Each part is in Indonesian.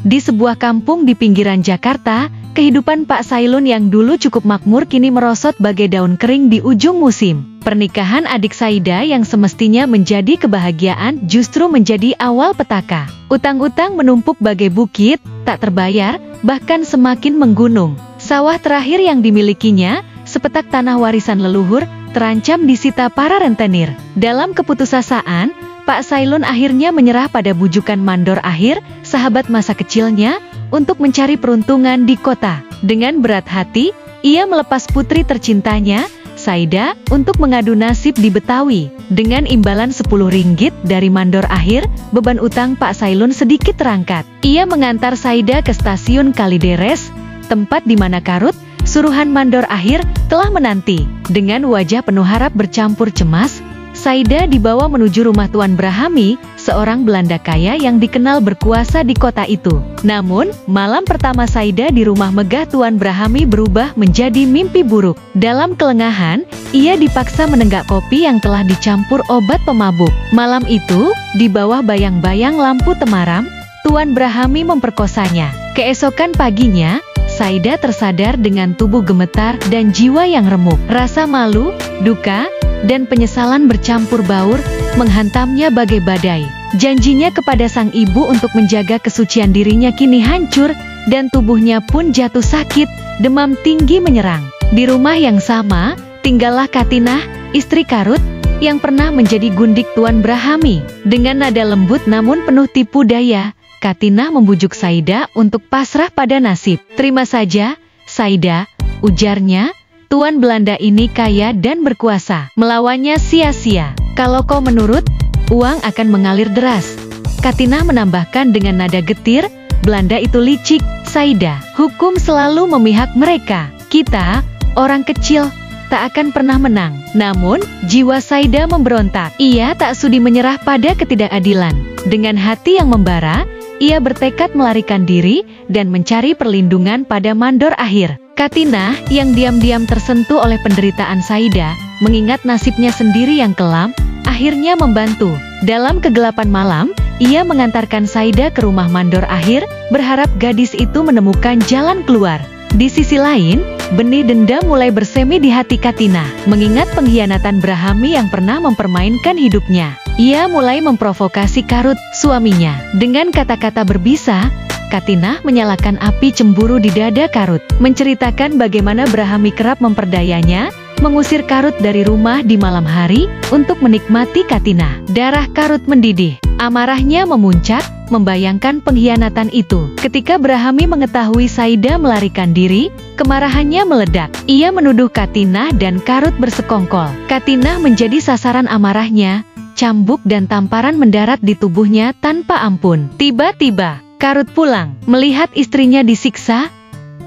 Di sebuah kampung di pinggiran Jakarta, kehidupan Pak Sailun yang dulu cukup makmur kini merosot bagai daun kering di ujung musim. Pernikahan adik Saida yang semestinya menjadi kebahagiaan justru menjadi awal petaka. Utang-utang menumpuk bagai bukit, tak terbayar, bahkan semakin menggunung. Sawah terakhir yang dimilikinya, sepetak tanah warisan leluhur, terancam disita para rentenir. Dalam keputusasaan, Pak Sailun akhirnya menyerah pada bujukan Mandor Akhir, sahabat masa kecilnya, untuk mencari peruntungan di kota. Dengan berat hati, ia melepas putri tercintanya, Saida, untuk mengadu nasib di Betawi. Dengan imbalan 10 ringgit dari Mandor Akhir, beban utang Pak Sailun sedikit terangkat. Ia mengantar Saida ke stasiun Kalideres, tempat di mana Karut, suruhan Mandor Akhir, telah menanti. Dengan wajah penuh harap bercampur cemas, Saida dibawa menuju rumah Tuan Brahami, seorang Belanda kaya yang dikenal berkuasa di kota itu. Namun, malam pertama Saida di rumah megah Tuan Brahami berubah menjadi mimpi buruk. Dalam kelengahan, ia dipaksa menenggak kopi yang telah dicampur obat pemabuk. Malam itu, di bawah bayang-bayang lampu temaram, Tuan Brahami memperkosanya. Keesokan paginya, Saida tersadar dengan tubuh gemetar dan jiwa yang remuk. Rasa malu, duka, dan penyesalan bercampur baur, menghantamnya bagai badai. Janjinya kepada sang ibu untuk menjaga kesucian dirinya kini hancur, dan tubuhnya pun jatuh sakit, demam tinggi menyerang. Di rumah yang sama, tinggallah Katinah, istri Karut, yang pernah menjadi gundik Tuan Brahami. Dengan nada lembut namun penuh tipu daya, Katinah membujuk Saida untuk pasrah pada nasib. "Terima saja, Saida," ujarnya, "Tuan Belanda ini kaya dan berkuasa. Melawannya sia-sia. Kalau kau menurut, uang akan mengalir deras." Katinah menambahkan dengan nada getir, "Belanda itu licik, Saida. Hukum selalu memihak mereka. Kita, orang kecil, tak akan pernah menang." Namun, jiwa Saida memberontak. Ia tak sudi menyerah pada ketidakadilan. Dengan hati yang membara, ia bertekad melarikan diri dan mencari perlindungan pada Mandor Akhir. Katinah, yang diam-diam tersentuh oleh penderitaan Saida, mengingat nasibnya sendiri yang kelam, akhirnya membantu. Dalam kegelapan malam, ia mengantarkan Saida ke rumah Mandor Akhir, berharap gadis itu menemukan jalan keluar. Di sisi lain, benih dendam mulai bersemi di hati Katinah, mengingat pengkhianatan Brahami yang pernah mempermainkan hidupnya. Ia mulai memprovokasi Karut, suaminya. Dengan kata-kata berbisa, Katinah menyalakan api cemburu di dada Karut, menceritakan bagaimana Brahami kerap memperdayanya, mengusir Karut dari rumah di malam hari, untuk menikmati Katinah. Darah Karut mendidih, amarahnya memuncak, membayangkan pengkhianatan itu. Ketika Brahami mengetahui Saida melarikan diri, kemarahannya meledak. Ia menuduh Katinah dan Karut bersekongkol. Katinah menjadi sasaran amarahnya, cambuk dan tamparan mendarat di tubuhnya tanpa ampun. Tiba-tiba, Karut pulang, melihat istrinya disiksa,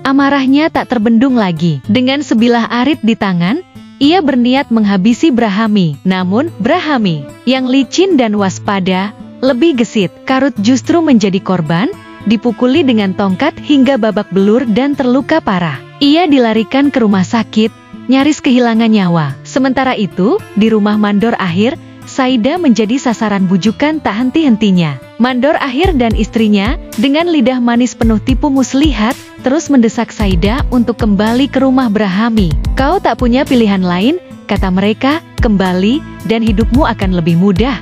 amarahnya tak terbendung lagi. Dengan sebilah arit di tangan, ia berniat menghabisi Brahami. Namun, Brahami, yang licin dan waspada, lebih gesit. Karut justru menjadi korban, dipukuli dengan tongkat hingga babak belur dan terluka parah. Ia dilarikan ke rumah sakit, nyaris kehilangan nyawa. Sementara itu, di rumah Mandor Akhir, Saida menjadi sasaran bujukan tak henti-hentinya. Mandor Akhir dan istrinya, dengan lidah manis penuh tipu muslihat, terus mendesak Saida untuk kembali ke rumah Brahami. "Kau tak punya pilihan lain," kata mereka, "kembali, dan hidupmu akan lebih mudah."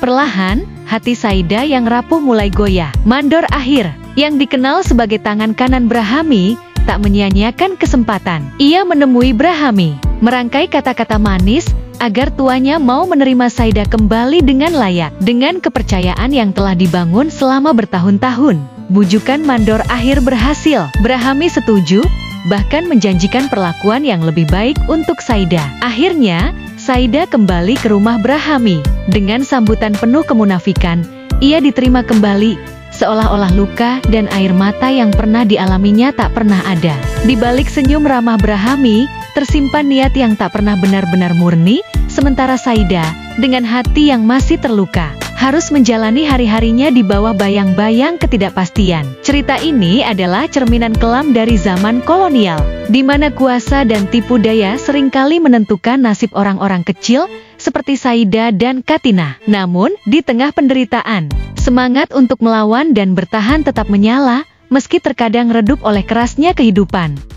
Perlahan, hati Saida yang rapuh mulai goyah. Mandor Akhir, yang dikenal sebagai tangan kanan Brahami, tak menyia-nyiakan kesempatan. Ia menemui Brahami, merangkai kata-kata manis, agar tuanya mau menerima Saida kembali dengan layak. Dengan kepercayaan yang telah dibangun selama bertahun-tahun, bujukan Mandor Akhir berhasil. Brahami setuju, bahkan menjanjikan perlakuan yang lebih baik untuk Saida. Akhirnya, Saida kembali ke rumah Brahami. Dengan sambutan penuh kemunafikan, ia diterima kembali, seolah-olah luka dan air mata yang pernah dialaminya tak pernah ada. Di balik senyum ramah Brahami, tersimpan niat yang tak pernah benar-benar murni, sementara Saida, dengan hati yang masih terluka, harus menjalani hari-harinya di bawah bayang-bayang ketidakpastian. Cerita ini adalah cerminan kelam dari zaman kolonial, di mana kuasa dan tipu daya seringkali menentukan nasib orang-orang kecil, seperti Saida dan Katina. Namun, di tengah penderitaan, semangat untuk melawan dan bertahan tetap menyala, meski terkadang redup oleh kerasnya kehidupan.